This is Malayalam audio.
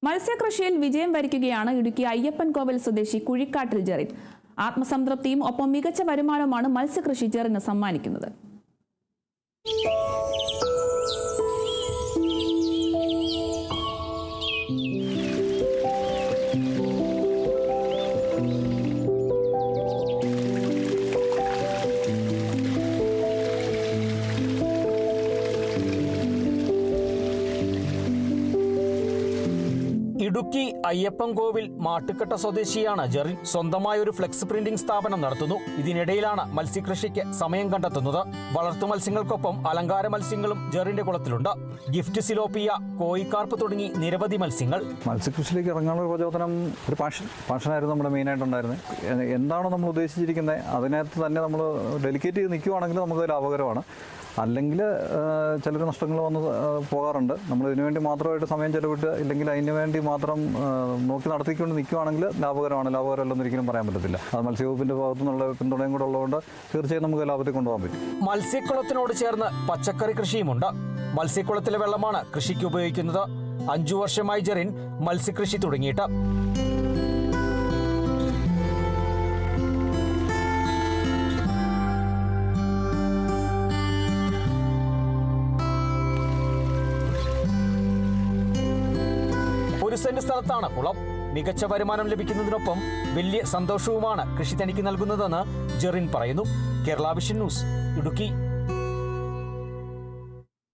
മത്സ്യകൃഷിയിൽ വിജയം വരിക്കുകയാണ് ഇടുക്കി അയ്യപ്പൻകോവിൽ സ്വദേശി കുഴിക്കാട്ടിൽ ജെറിൻ. ആത്മസംതൃപ്തിയും ഒപ്പം മികച്ച വരുമാനവുമാണ് മത്സ്യകൃഷി ജെറിന് സമ്മാനിക്കുന്നത്. ഇടുക്കി അയ്യപ്പൻകോവിൽ മാട്ടുക്കട്ട സ്വദേശിയാണ് ജെറിൻ. സ്വന്തമായ ഒരു ഫ്ലെക്സ് പ്രിന്റിംഗ് സ്ഥാപനം നടത്തുന്നു. ഇതിനിടയിലാണ് മത്സ്യകൃഷിക്ക് സമയം കണ്ടെത്തുന്നത്. വളർത്തു മത്സ്യങ്ങൾക്കൊപ്പം അലങ്കാര മത്സ്യങ്ങളും ജെറിന്റെ കുളത്തിലുണ്ട്. ഗിഫ്റ്റ് സിലോപ്പിയ, കോയിക്കാർപ്പ് തുടങ്ങി നിരവധി മത്സ്യങ്ങൾ. മത്സ്യകൃഷിയിലേക്ക് ഇറങ്ങാനുള്ള പ്രചോദനം ഒരു പാഷനായിരുന്നു നമ്മുടെ മെയിനായിട്ടുണ്ടായിരുന്നത്. എന്താണോ നമ്മൾ ഉദ്ദേശിച്ചിരിക്കുന്നത് അതിനകത്ത് തന്നെ നമ്മൾ ഡെലിക്കേറ്റ് ചെയ്ത് നിൽക്കുവാണെങ്കിൽ നമുക്ക് ലാഭകരമാണ്. അല്ലെങ്കിൽ ചിലർ നഷ്ടങ്ങൾ വന്ന് പോകാറുണ്ട്. നമ്മൾ ഇതിനു വേണ്ടി മാത്രമായിട്ട് സമയം ചെലവിട്ട് ഇല്ലെങ്കിൽ അതിന് വേണ്ടി മാത്രം നോക്കി നടത്തിക്കൊണ്ട് നിൽക്കുവാണെങ്കിൽ ലാഭകരമല്ലെന്ന് ഒരിക്കലും പറയാൻ പറ്റത്തില്ല. അത് മത്സ്യവകുപ്പിൻ്റെ ഭാഗത്തു നിന്നുള്ള പിന്തുണയും കൂടെ ഉള്ളതുകൊണ്ട് തീർച്ചയായും നമുക്ക് ലാഭത്തിൽ കൊണ്ടുപോകാൻ പറ്റും. മത്സ്യക്കുളത്തിനോട് ചേർന്ന് പച്ചക്കറി കൃഷിയുമുണ്ട്. മത്സ്യക്കുളത്തിലെ വെള്ളമാണ് കൃഷിക്ക് ഉപയോഗിക്കുന്നത്. 5 വർഷമായി ജെറിൻ മത്സ്യകൃഷി തുടങ്ങിയിട്ട്. ഒരു സെന്റ് സ്ഥലത്താണ് കുളം. മികച്ച വരുമാനം ലഭിക്കുന്നതിനൊപ്പം വലിയ സന്തോഷവുമാണ് കൃഷി തനിക്ക് നൽകുന്നതെന്ന് ജെറിൻ പറയുന്നു. Kerala vision news, Idukki.